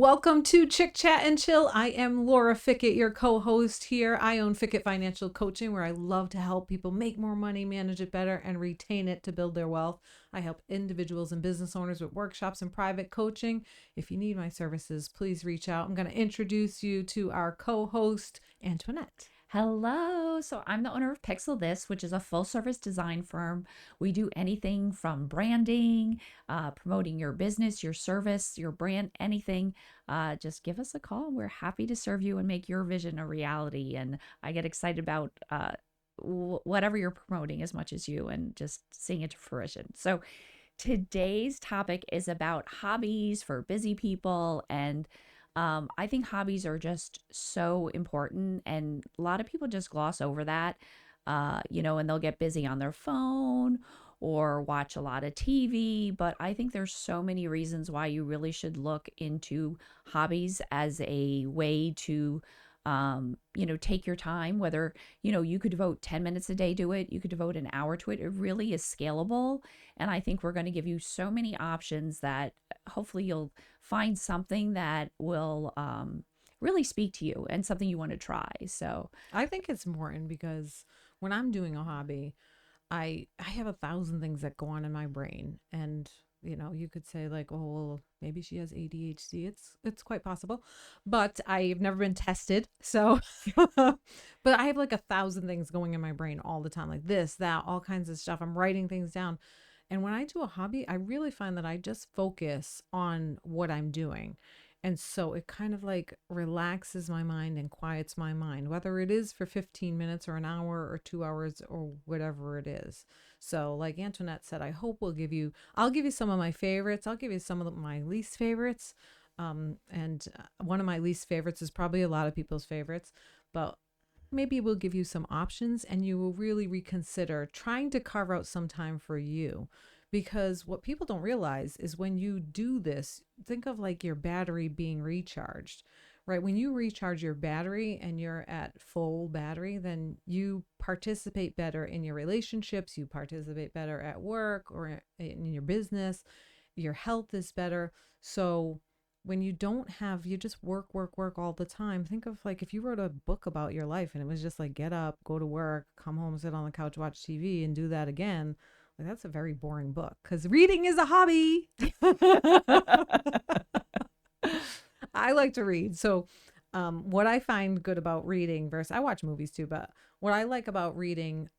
Welcome to Chick Chat and Chill. I am Lora Fickett, your co-host here. I own Fickett Financial Coaching, where I love to help people make more money, manage it better, and retain it to build their wealth. I help individuals and business owners with workshops and private coaching. If you need my services, please reach out. I'm going to introduce you to our co-host, Antoinette. Hello. So I'm the owner of Pixel This, which is a full service design firm. We do anything from branding, promoting your business, your service, your brand, anything. Just give us a call. We're happy to serve you and make your vision a reality. And I get excited about whatever you're promoting as much as you and just seeing it to fruition. So today's topic is about hobbies for busy people, and I think hobbies are just so important, and a lot of people just gloss over that, and they'll get busy on their phone or watch a lot of TV. But I think there's so many reasons why you really should look into hobbies as a way to, take your time, whether, you could devote 10 minutes a day to it, you could devote an hour to it. It really is scalable. And I think we're going to give you so many options that hopefully you'll find something that will really speak to you and something you want to try. So, I think it's important because when I'm doing a hobby, I have 1,000 things that go on in my brain, and you could say like, oh, well, maybe she has ADHD. It's quite possible, but I've never been tested, so. But I have like 1,000 things going in my brain all the time, like this, that, all kinds of stuff. I'm writing things down, and when I do a hobby, I really find that I just focus on what I'm doing. And so it kind of like relaxes my mind and quiets my mind, whether it is for 15 minutes or an hour or 2 hours or whatever it is. So, like Antoinette said, I'll give you some of my favorites. I'll give you some of my least favorites. And one of my least favorites is probably a lot of people's favorites, but maybe we'll give you some options and you will really reconsider trying to carve out some time for you. Because what people don't realize is when you do this, think of like your battery being recharged, right? When you recharge your battery and you're at full battery, then you participate better in your relationships, you participate better at work or in your business, your health is better. So when you don't have, you just work, work, work all the time. Think of like if you wrote a book about your life and it was just like get up, go to work, come home, sit on the couch, watch TV, and do that again. Like that's a very boring book because reading is a hobby. I like to read. So, what I find good about reading versus I watch movies too, but what I like about reading,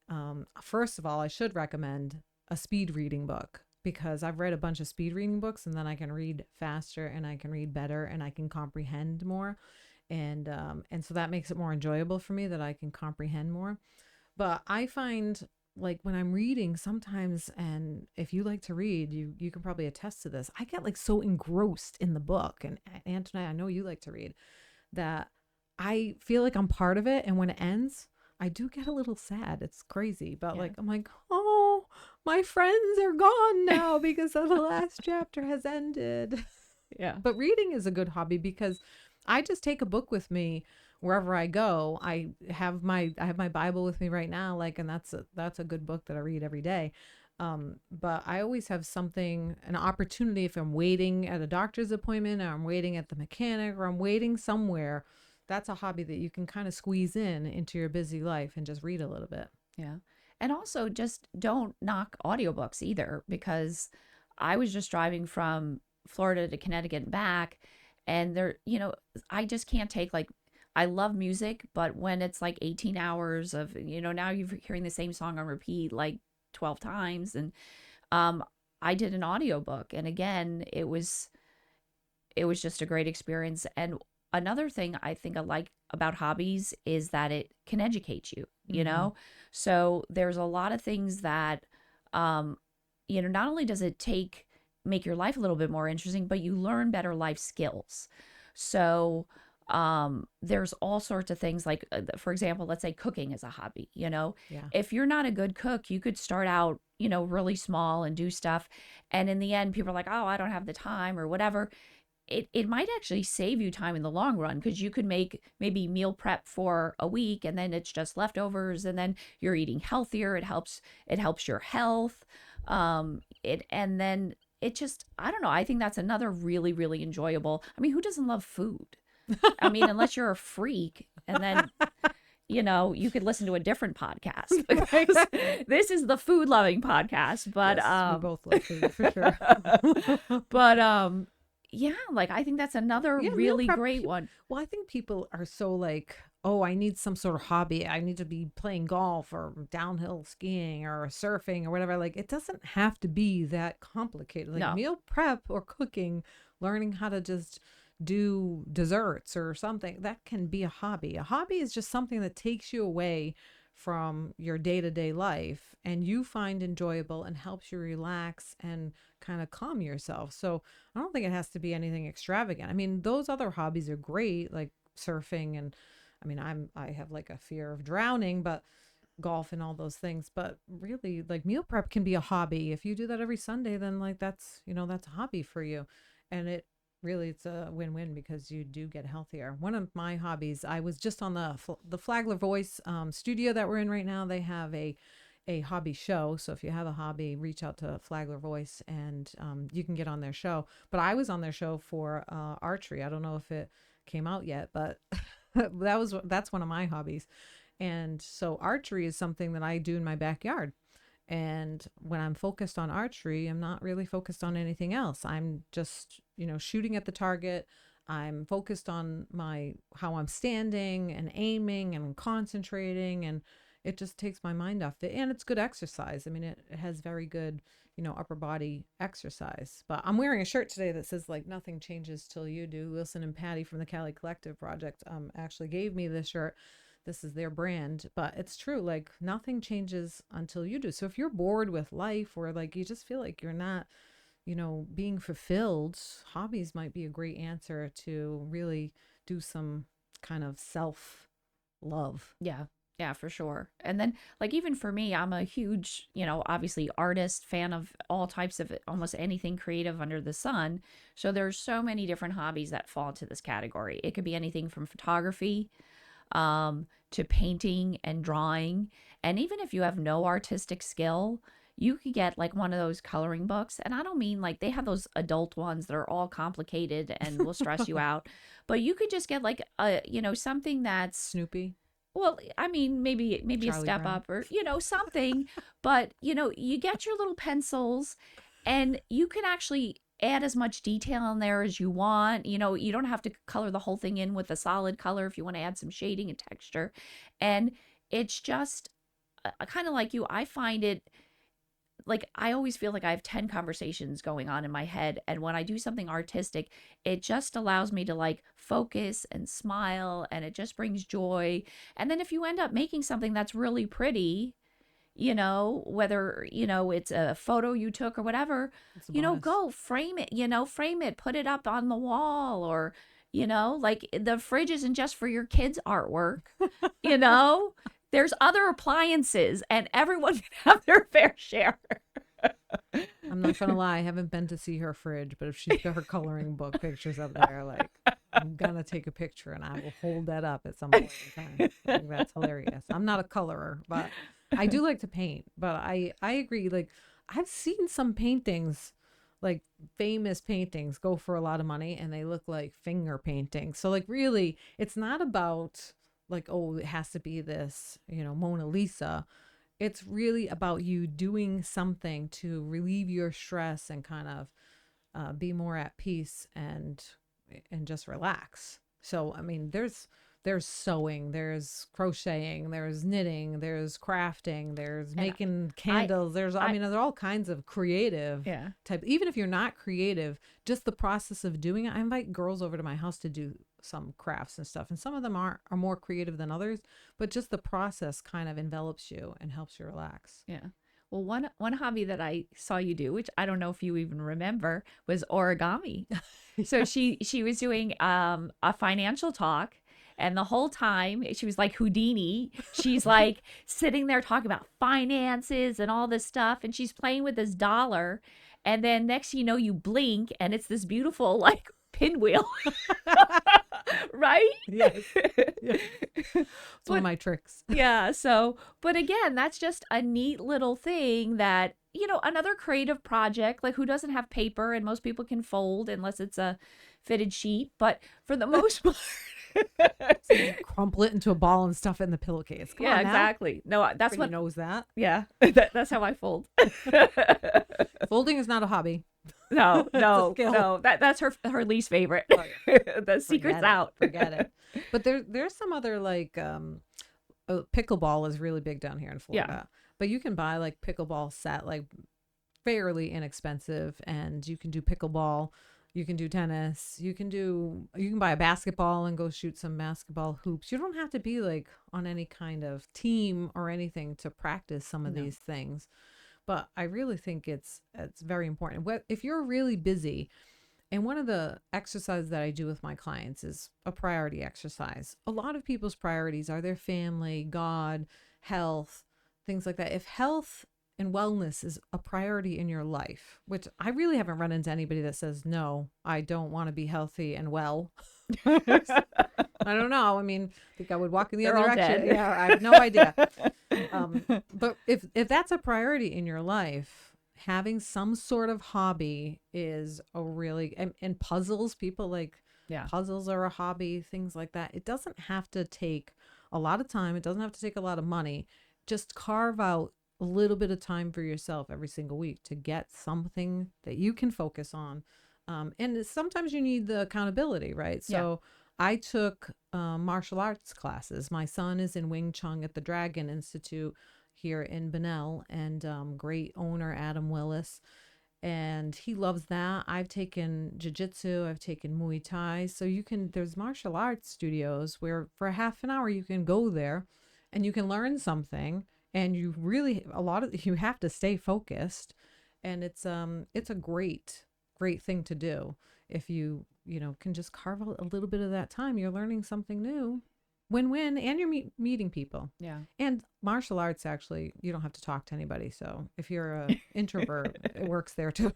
first of all, I should recommend a speed reading book because I've read a bunch of speed reading books and then I can read faster and I can read better and I can comprehend more. And so that makes it more enjoyable for me that I can comprehend more. But I find like when I'm reading sometimes, and if you like to read, you can probably attest to this. I get like so engrossed in the book, and Antoinette, I know you like to read, that I feel like I'm part of it. And when it ends, I do get a little sad. It's crazy, but yeah. like I'm like, oh, my friends are gone now because the last chapter has ended. Yeah. But reading is a good hobby because I just take a book with me wherever I go. I have my Bible with me right now, like, and that's a good book that I read every day. But I always have something, an opportunity if I'm waiting at a doctor's appointment or I'm waiting at the mechanic or I'm waiting somewhere. That's a hobby that you can kind of squeeze in into your busy life and just read a little bit. Yeah. And also just don't knock audiobooks either, because I was just driving from Florida to Connecticut and back, and I just can't take like I love music, but when it's like 18 hours of, now you're hearing the same song on repeat like 12 times. And um I did an audiobook, and again, it was just a great experience. And another thing I think I like about hobbies is that it can educate you, you Mm-hmm. know? So there's a lot of things that, um, not only does it make your life a little bit more interesting, but you learn better life skills. So, there's all sorts of things like, for example, let's say cooking is a hobby. Yeah. If you're not a good cook, you could start out, really small and do stuff. And in the end, people are like, oh, I don't have the time or whatever. It might actually save you time in the long run, because you could make maybe meal prep for a week and then it's just leftovers, and then you're eating healthier. It helps your health. It and then it just, I don't know. I think that's another really, really enjoyable. I mean, who doesn't love food? I mean, unless you're a freak, and then, you could listen to a different podcast because Right. this is the food loving podcast. But, Yes, we both love food for sure. but, yeah, like I think that's another Yeah, meal really prep. great one. Well, I think people are so like, oh, I need some sort of hobby. I need to be playing golf or downhill skiing or surfing or whatever. Like, it doesn't have to be that complicated. Like, No, meal prep or cooking, learning how to just do desserts or something, that can be a hobby. A hobby is just something that takes you away from your day to day life and you find enjoyable and helps you relax and kind of calm yourself. So, I don't think it has to be anything extravagant. I mean, those other hobbies are great, like surfing and I mean, I have like a fear of drowning, but golf and all those things. But really, like meal prep can be a hobby. If you do that every Sunday, then like that's a hobby for you. And it really it's a win-win because you do get healthier. One of my hobbies, I was just on the Flagler Voice studio that we're in right now. They have a hobby show. So if you have a hobby, reach out to Flagler Voice and you can get on their show. But I was on their show for archery. I don't know if it came out yet, but that's one of my hobbies. And so archery is something that I do in my backyard. And when I'm focused on archery, I'm not really focused on anything else. I'm just, shooting at the target. I'm focused on my how I'm standing and aiming and concentrating and it just takes my mind off it and it's good exercise. I mean it has very good, upper body exercise. But I'm wearing a shirt today that says like nothing changes till you do. Wilson and Patty from the Cali Collective Project actually gave me this shirt. This is their brand, but it's true. Like nothing changes until you do. So if you're bored with life or like you just feel like you're not, being fulfilled, hobbies might be a great answer to really do some kind of self love. yeah. Yeah, for sure. And then, like, even for me, I'm a huge, obviously artist, fan of all types of almost anything creative under the sun. So there's so many different hobbies that fall into this category. It could be anything from photography, to painting and drawing. And even if you have no artistic skill, you could get like one of those coloring books. And I don't mean like they have those adult ones that are all complicated and will stress you out, but you could just get like something that's, Snoopy, well, I mean, maybe a Charlie step Brown. up or, something, but you get your little pencils and you can actually add as much detail in there as you want. You don't have to color the whole thing in with a solid color if you want to add some shading and texture. And it's just kind of like you. I find it like I always feel like I have 10 conversations going on in my head. And when I do something artistic, it just allows me to like focus and smile and it just brings joy. And then if you end up making something that's really pretty, whether, it's a photo you took or whatever, It's a bonus. go frame it, frame it, put it up on the wall or, like the fridge isn't just for your kids' artwork, you know, there's other appliances and everyone can have their fair share. I'm not gonna lie, I haven't been to see her fridge, but if she's got her coloring book pictures up there, like I'm gonna take a picture and I will hold that up at some point in time. I think that's hilarious. I'm not a colorer, but I do like to paint. But I agree. Like I've seen some paintings, like famous paintings, go for a lot of money, and they look like finger paintings. So like really, it's not about like oh it has to be this Mona Lisa. It's really about you doing something to relieve your stress and kind of be more at peace and just relax. So I mean, there's sewing, there's crocheting, there's knitting, there's crafting, there's And making I, candles. I I, mean, there are all kinds of creative yeah. type. Even if you're not creative, just the process of doing it. I invite girls over to my house to do some crafts and stuff, and some of them are more creative than others. But just the process kind of envelops you and helps you relax. Yeah. Well, one hobby that I saw you do, which I don't know if you even remember, was origami. So she was doing a financial talk, and the whole time she was like Houdini. She's like sitting there talking about finances and all this stuff, and she's playing with this dollar, and then next you blink, and it's this beautiful like pinwheel. Right? Yes. Yes. It's one of But my tricks. yeah, so, but again, that's just a neat little thing that, another creative project, like who doesn't have paper, and most people can fold unless it's a fitted sheet, but for the most part, So you crumple it into a ball and stuff it in the pillowcase. Come yeah, on now. exactly. No, that's Everybody what, knows that. yeah, that's how I fold. Folding is not a hobby. No, It's a no, skill. no. That's her least favorite. Oh, yeah. The secret's Forget it. out. Forget it. But there's some other like pickleball is really big down here in Yeah. Florida. But you can buy like pickleball set like fairly inexpensive, and you can do pickleball, you can do tennis, you can buy a basketball and go shoot some basketball hoops. You don't have to be like on any kind of team or anything to practice some of No. these things. But I really think it's very important. If you're really busy, and one of the exercises that I do with my clients is a priority exercise. A lot of people's priorities are their family, God, health, things like that. If health and wellness is a priority in your life, which I really haven't run into anybody that says, no, I don't want to be healthy and well. I don't know. I mean, I think I would walk in the They're other all direction. dead. Yeah, I have no idea. But if that's a priority in your life, having some sort of hobby is a really and puzzles. People like Yeah. puzzles are a hobby. Things like that. It doesn't have to take a lot of time. It doesn't have to take a lot of money. Just carve out a little bit of time for yourself every single week to get something that you can focus on. And sometimes you need the accountability, right? Yeah. So I took martial arts classes. My son is in Wing Chun at the Dragon Institute here in Benel, and great owner Adam Willis, and he loves that. I've taken jiu-jitsu, I've taken Muay Thai. So there's martial arts studios where for half an hour you can go there and you can learn something, and you have to stay focused, and it's a great thing to do if you can just carve out a little bit of that time. You're learning something new, win-win, and you're meeting people. Yeah. And martial arts, actually, you don't have to talk to anybody. So if you're a introvert, it works there too.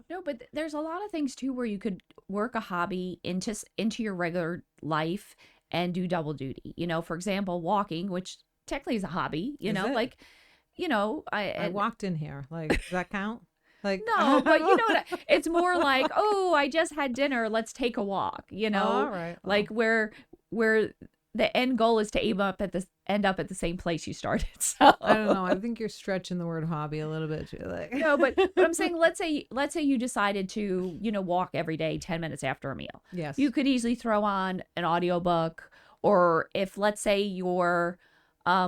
No, but there's a lot of things too where you could work a hobby into your regular life and do double duty. For example, walking, which technically is a hobby, Is it? like, I and walked in here. Like, does that count? Like, no, but it's more like, oh, I just had dinner, let's take a walk, all right. like where the end goal is to end up at the same place you started. So I don't know. I think you're stretching the word hobby a little bit too. Like, no, but I'm saying, let's say you decided to, walk every day 10 minutes after a meal. yes. You could easily throw on an audiobook, or if, let's say, you're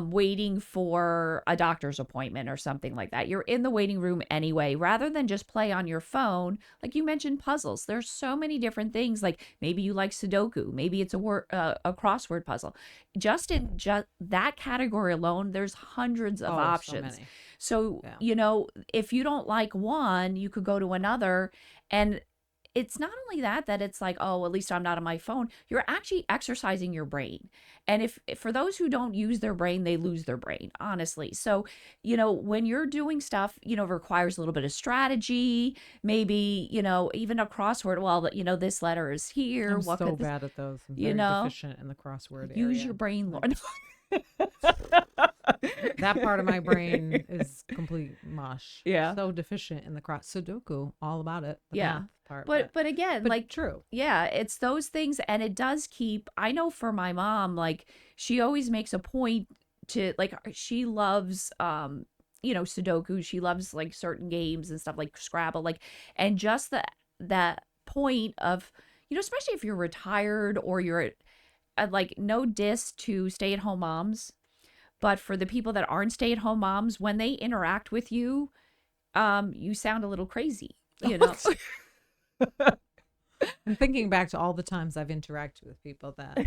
waiting for a doctor's appointment or something like that. You're in the waiting room anyway, rather than just play on your phone. Like you mentioned, puzzles. There's so many different things. Like maybe you like Sudoku. Maybe it's a crossword puzzle. Just in that category alone, there's hundreds of So options. many. So, Yeah. if you don't like one, you could go to another. And it's not only that it's like, oh, at least I'm not on my phone. You're actually exercising your brain. And if for those who don't use their brain, they lose their brain, honestly. So, when you're doing stuff, requires a little bit of strategy, maybe, even a crossword. Well, this letter is here. I'm What so could this, bad at those. I'm you very know, deficient in the crossword use area. your brain, Like, Lord. that part of my brain is complete mush. Yeah. So deficient in the Sudoku, all about it. The Yeah. math part. But again, but like, true. yeah, it's those things. And it does keep, I know for my mom, like, she always makes a point to, like, she loves, Sudoku. She loves like certain games and stuff like Scrabble, like, and just that point of, especially if you're retired or you're like, no diss to stay-at-home moms, but for the people that aren't stay-at-home moms, when they interact with you, you sound a little crazy, I'm thinking back to all the times I've interacted with people that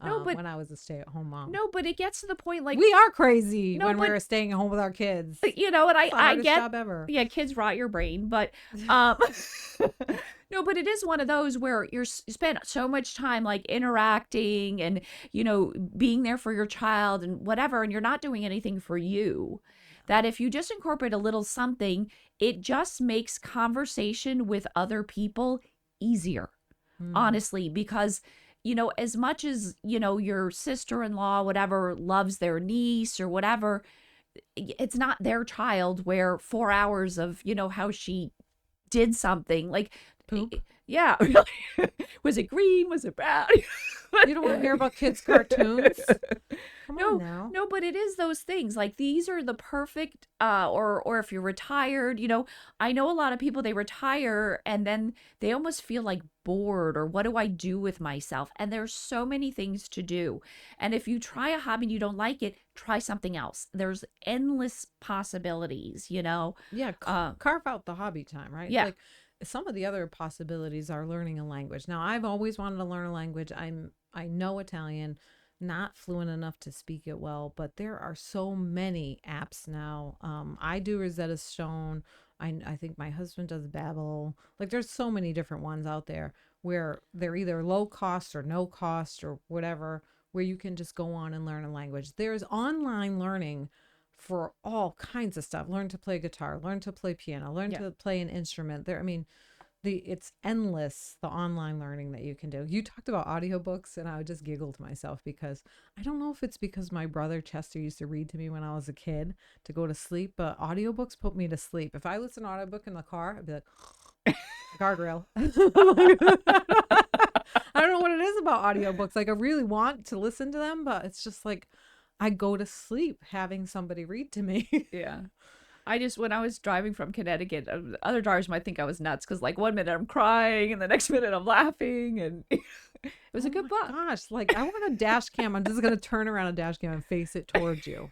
No, but when I was a stay-at-home mom. no, but it gets to the point, like, We are crazy No, when but- we're staying at home with our kids. It's and the I hardest get, job ever. yeah, kids rot your brain, but no, but it is one of those where you spend so much time like interacting and, being there for your child and whatever, and you're not doing anything for you, that if you just incorporate a little something, it just makes conversation with other people easier, honestly, because as much as, your sister-in-law, whatever, loves their niece or whatever, it's not their child where 4 hours of, how she did something like, Poop. yeah, was it green? Was it brown? You don't want to hear about kids' cartoons? Come on No, now. no, but it is those things. Like these are the perfect or if you're retired, I know a lot of people they retire and then they almost feel like bored or what do I do with myself? And there's so many things to do. And if you try a hobby and you don't like it, try something else. There's endless possibilities. Yeah, carve out the hobby time, right? Yeah. Like some of the other possibilities are learning a language. Now, I've always wanted to learn a language. I know Italian, not fluent enough to speak it well, but there are so many apps now. I do Rosetta Stone. I think my husband does Babbel. Like there's so many different ones out there where they're either low cost or no cost or whatever, where you can just go on and learn a language. There's online learning for all kinds of stuff. Learn to play guitar, learn to play piano, learn Yeah. to play an instrument. I mean, it's endless, the online learning that you can do. You talked about audiobooks and I just giggled to myself because I don't know if it's because my brother Chester used to read to me when I was a kid to go to sleep, but audiobooks put me to sleep. If I listen to an audiobook in the car, I'd be like guardrail. I don't know what it is about audiobooks. Like I really want to listen to them, but it's just like I go to sleep having somebody read to me. Yeah. When I was driving from Connecticut, other drivers might think I was nuts because, like, 1 minute I'm crying and the next minute I'm laughing, and it was a Oh good my book. gosh, like I want a dash cam. I'm just gonna turn around a dash cam and face it towards you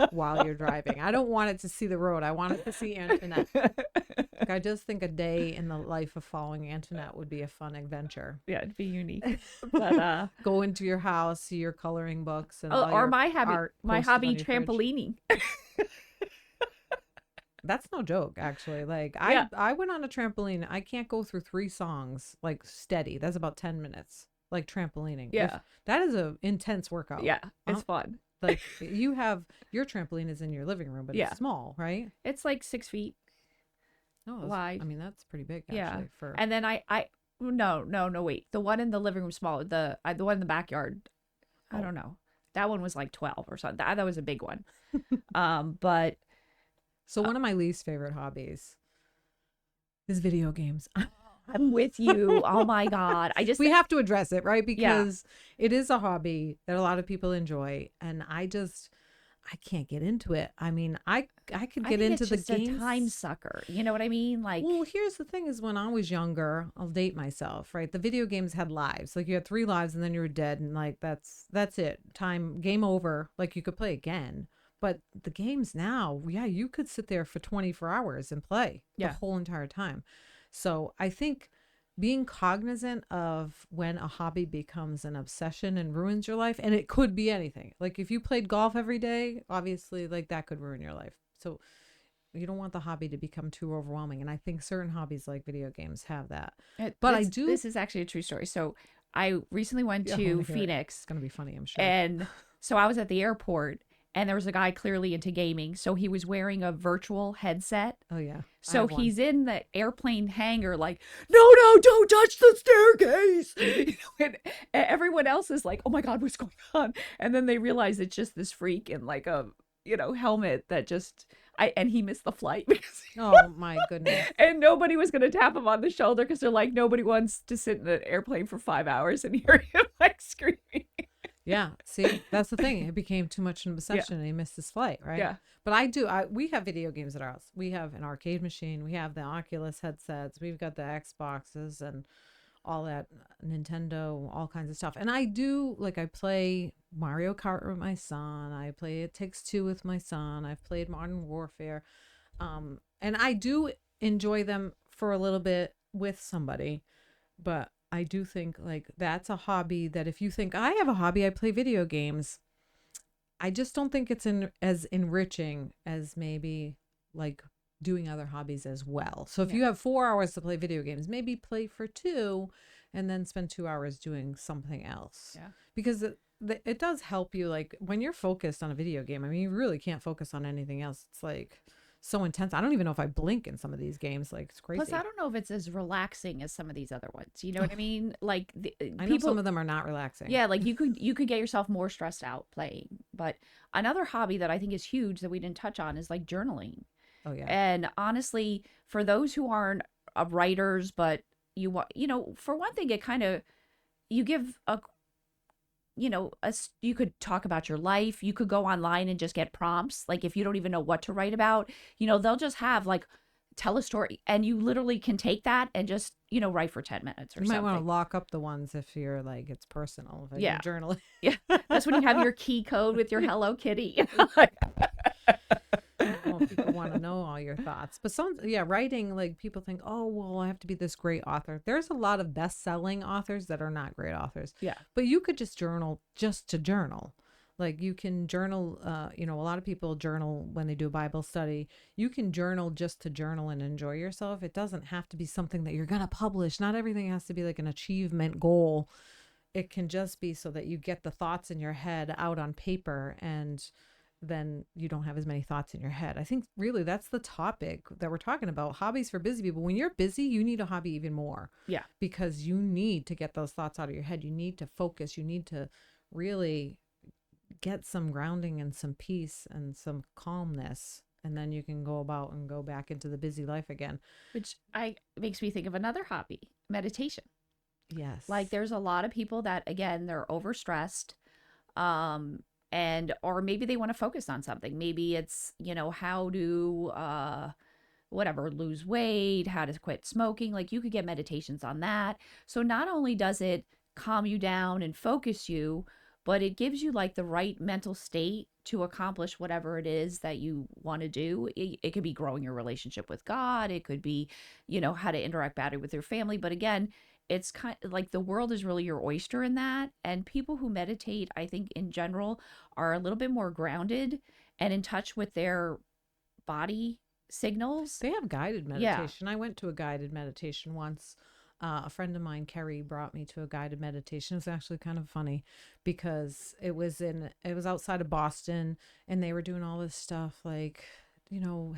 while you're driving. I don't want it to see the road. I want it to see Antoinette. Like, I just think a day in the life of following Antoinette would be a fun adventure. Yeah, it'd be unique. But Go into your house, see your coloring books and oh, all or your art my posted hobby on your fridge. trampolining. That's no joke, actually. Like Yeah, I went on a trampoline. I can't go through 3 songs like steady. That's about 10 minutes. Like trampolining. yeah, That is a intense workout. yeah. It's fun. Like you have your trampoline is in your living room, but Yeah, it's small, right? it's like 6 feet No, wide. I mean that's pretty big Yeah, actually for. and then I no no no wait, the one in the living room smaller. The one in the backyard. I Oh, don't know. That one was like 12 or something. That was a big one. But so one of my least favorite hobbies is video games. I'm with you. Oh my God. We have to address it, right? Yeah. Because it is a hobby that a lot of people enjoy, and I can't get into it. I mean, I could I get think into it's the just a games. time sucker. You know what I mean? Like, Well, here's the thing is when I was younger, I'll date myself, right? The video games had lives. Like you had 3 lives and then you were dead and like that's it. Time game over. Like you could play again. But the games now, yeah, you could sit there for 24 hours and play the yeah. whole entire time. So, I think being cognizant of when a hobby becomes an obsession and ruins your life, and it could be anything. Like if you played golf every day, obviously like that could ruin your life. So, you don't want the hobby to become too overwhelming. And I think certain hobbies like video games have that. But I do. This is actually a true story. So I recently went Yeah, I wanna to hear it. Phoenix, It's going to be funny, I'm sure. and so I was at the airport and there was a guy clearly into gaming. So he was wearing a virtual headset. Oh, yeah. I So have one. he's in the airplane hangar, like, no, no, don't touch the staircase. And everyone else is like, oh my God, what's going on? And then they realize it's just this freak in like a, helmet that and he missed the flight because, Oh, my goodness. and nobody was going to tap him on the shoulder because they're like, nobody wants to sit in an airplane for 5 hours and hear him like screaming. Yeah. See, that's the thing. It became too much an Yeah. obsession and he missed his flight, right? Yeah. But we have video games at our house. We have an arcade machine. We have the Oculus headsets. We've got the Xboxes and all that Nintendo, all kinds of stuff. And I play Mario Kart with my son. I play It Takes Two with my son. I've played Modern Warfare. And I do enjoy them for a little bit with somebody, but I do think like that's a hobby that if you think I have a hobby, I play video games. I just don't think it's as enriching as maybe like doing other hobbies as well. So if Yeah. you have 4 hours to play video games, maybe play for 2 and then spend 2 hours doing something else. Yeah. Because it does help you like when you're focused on a video game. I mean, you really can't focus on anything else. It's like so intense. I don't even know if I blink in some of these games. Like, it's Plus, I crazy. don't know if it's as relaxing as some of these other ones. You know what I mean? Like I know some people, of them are not relaxing. yeah, like you could get yourself more stressed out playing. But another hobby that I think is huge that we didn't touch on is like journaling. Oh yeah. And honestly, for those who aren't writers, but you want, for one thing, it kind of you give a you could talk about your life. You could go online and just get prompts. Like if you don't even know what to write about, they'll just have like tell a story, and you literally can take that and just write for 10 minutes or You might want something. to lock up the ones if you're like it's personal, if you're Yeah. journaling. Yeah. That's when you have your key code with your Hello Kitty. Well, people want to know all your thoughts. But yeah, writing, like people think, oh, well, I have to be this great author. There's a lot of best-selling authors that are not great authors. Yeah. But you could just journal just to journal. Like you can journal, a lot of people journal when they do a Bible study. You can journal just to journal and enjoy yourself. It doesn't have to be something that you're going to publish. Not everything has to be like an achievement goal. It can just be so that you get the thoughts in your head out on paper, and then you don't have as many thoughts in your head. I think really that's the topic that we're talking about. Hobbies for busy people. When you're busy, you need a hobby even more Yeah. because you need to get those thoughts out of your head. You need to focus. You need to really get some grounding and some peace and some calmness. And then you can go about and go back into the busy life again. Which I makes me think of another hobby, meditation. Yes. Like there's a lot of people that again, they're overstressed. And or maybe they want to focus on something. Maybe it's, how to whatever, lose weight, how to quit smoking. Like you could get meditations on that. So not only does it calm you down and focus you, but it gives you like the right mental state to accomplish whatever it is that you want to do. It could be growing your relationship with God. It could be, how to interact better with your family. But again, it's kind of like the world is really your oyster in that. And people who meditate, I think in general, are a little bit more grounded and in touch with their body signals. They have guided Yeah. meditation. I went to a guided meditation once. A friend of mine, Kerry, brought me to a guided meditation. It was actually kind of funny because it was outside of Boston, and they were doing all this stuff like,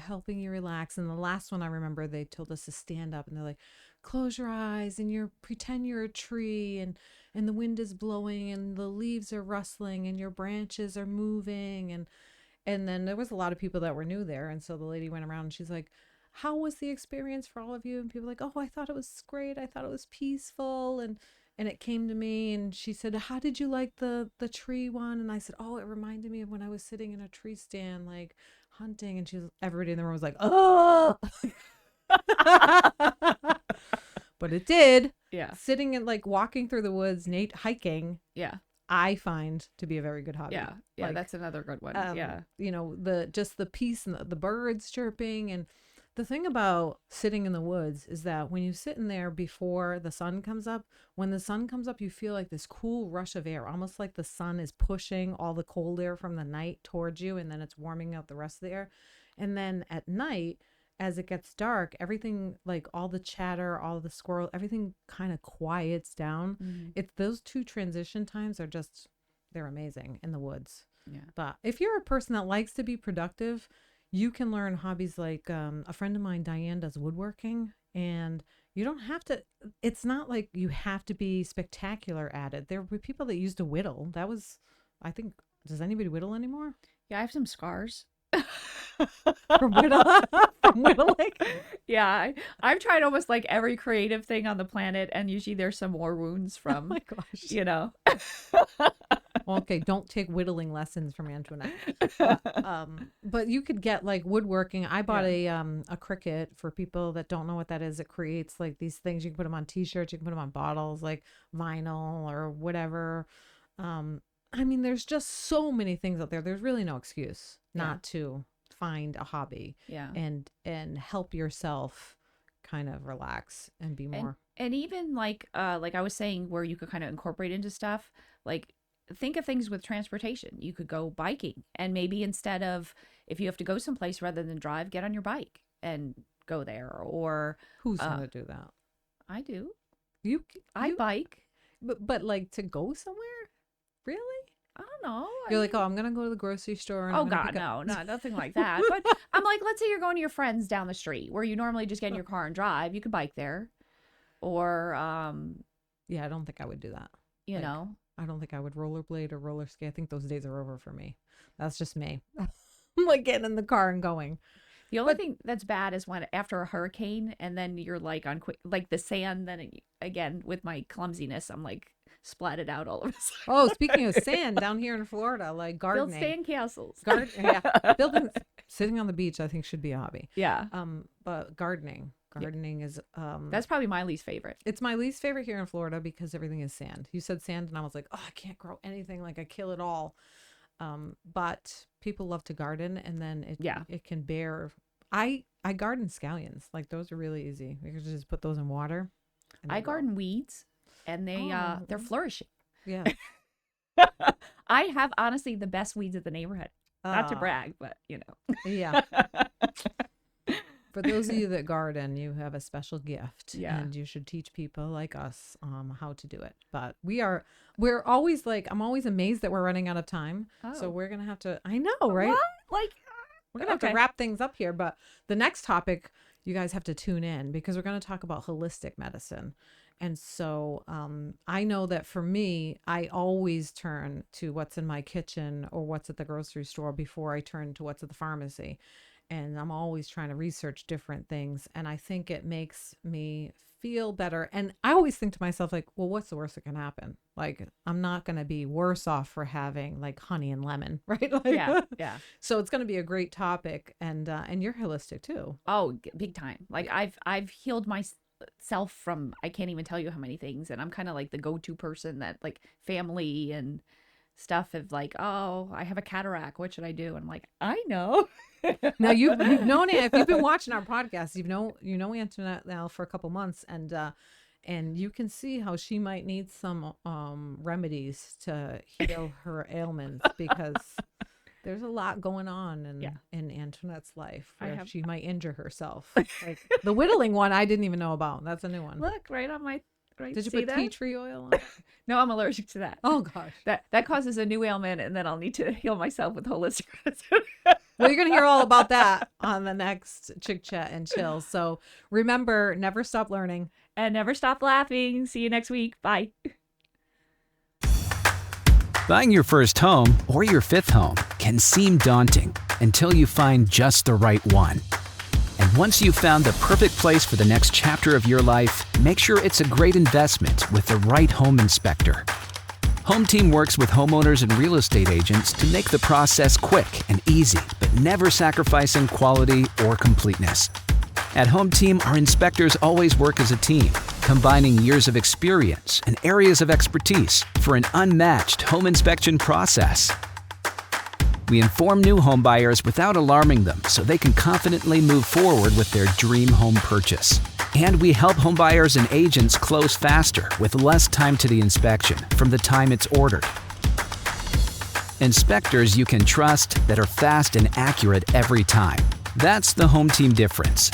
helping you relax. And the last one I remember, they told us to stand up, and they're like, close your eyes and you pretend you're a tree, and the wind is blowing and the leaves are rustling and your branches are moving, and then there was a lot of people that were new there. And so the lady went around and she's like, how was the experience for all of you? And people were like, oh, I thought it was great. I thought it was peaceful. And it came to me and she said, how did you like the tree one? And I said, oh, it reminded me of when I was sitting in a tree stand, like hunting. And everybody in the room was like, oh. But it did. Yeah. Sitting and like walking through the woods, hiking, Yeah. I find to be a very good hobby. Yeah. Yeah. Like, That's another good one. Yeah. the peace and the birds chirping. And the thing about sitting in the woods is that when you sit in there before the sun comes up, when the sun comes up, you feel like this cool rush of air, almost like the sun is pushing all the cold air from the night towards you, and then it's warming up the rest of the air. And then at night, as it gets dark, everything, like all the chatter, all the squirrel, everything kind of quiets down. Mhm. It's those two transition times they're amazing in the woods. Yeah. But if you're a person that likes to be productive, you can learn hobbies like a friend of mine, Diane, does woodworking, and you don't have to. It's not like you have to be spectacular at it. There were people that used to whittle. That was, I think, does anybody whittle anymore? Yeah. I have some scars. From whittle from whittling. Yeah. I've tried almost like every creative thing on the planet, and usually there's some more wounds Oh from, my gosh. Well, okay, don't take whittling lessons from Antoinette. But you could get like woodworking. I bought a cricket for people that don't know what that is. It creates like these things. You can put them on t-shirts, you can put them on bottles, like vinyl or whatever. I mean, there's just so many things out there. There's really no excuse not to find a hobby Yeah. and help yourself kind of relax and be more. And even like I was saying, where you could kind of incorporate into stuff, like think of things with transportation. You could go biking, and maybe instead of, if you have to go someplace rather than drive, get on your bike and go there. Or Who's gonna do that? I do. You I bike. but like to go somewhere? Really? know. You're like, oh, I'm gonna go to the grocery store. And Oh I'm gonna God, pick up. no, nothing like that. But I'm like, let's say you're going to your friends down the street where you normally just get in your car and drive. You could bike there, or Yeah, I don't think I would do that. you Like, know, I don't think I would rollerblade or roller skate. I think those days are over for me. That's just me. I'm like getting in the car and going. the only But thing that's bad is when after a hurricane and then you're like on quick, like the sand. Then again, with my clumsiness, I'm like splatted out all of a sudden. oh, speaking of sand, down here in Florida, like Build gardening, sand castles. yeah, building, sitting on the beach, I think should be a hobby. Yeah, But gardening is that's probably my least favorite. it's my least favorite here in Florida because everything is sand. You said sand, and I was like, oh, I can't grow anything. Like I kill it all. But people love to garden, and then it can bear. I garden scallions. Like those are really easy. You can just put those in water. And I they grow. garden weeds, and they're flourishing. Yeah. I have honestly the best weeds of the neighborhood. Not to Uh, brag, but yeah. For those of you that garden, you have a special gift, Yeah. and you should teach people like us how to do it. But we're always like, I'm always amazed that we're running out of time. So Oh. we're gonna have to. I know, right? What? Like, We're gonna have to okay. wrap things up here. But the next topic, you guys have to tune in because we're gonna talk about holistic medicine. And so I know that for me, I always turn to what's in my kitchen or what's at the grocery store before I turn to what's at the pharmacy. And I'm always trying to research different things. And I think it makes me feel better. And I always think to myself, like, well, what's the worst that can happen? Like, I'm not going to be worse off for having like honey and lemon, right? Like, Yeah, yeah. So it's going to be a great topic. And you're holistic too. Oh, big time. Like I've healed myself from I can't even tell you how many things, and I'm kind of like the go-to person that like family and stuff of like, oh, I have a cataract. What should I do? And I'm like, I know. Now you've known it. If you've been watching our podcast, you know Antoinette now for a couple months, and you can see how she might need some remedies to heal her ailments because there's a lot going on in Antoinette's life where she might injure herself. Like the whittling one, I didn't even know about. That's a new one. Look right on my right. Did you see put that? tea tree oil on it? No, I'm allergic to that. Oh gosh. That causes a new ailment, and then I'll need to heal myself with holistic medicine. Well, you're going to hear all about that on the next Chick Chat and Chill. So remember, never stop learning. And never stop laughing. See you next week. Bye. Buying your first home or your fifth home can seem daunting until you find just the right one. And once you've found the perfect place for the next chapter of your life, make sure it's a great investment with the right home inspector. Home Team works with homeowners and real estate agents to make the process quick and easy, but never sacrificing quality or completeness. At Home Team, our inspectors always work as a team, combining years of experience and areas of expertise for an unmatched home inspection process. We inform new home buyers without alarming them so they can confidently move forward with their dream home purchase. And we help home buyers and agents close faster with less time to the inspection from the time it's ordered. Inspectors you can trust that are fast and accurate every time. That's the Home Team difference.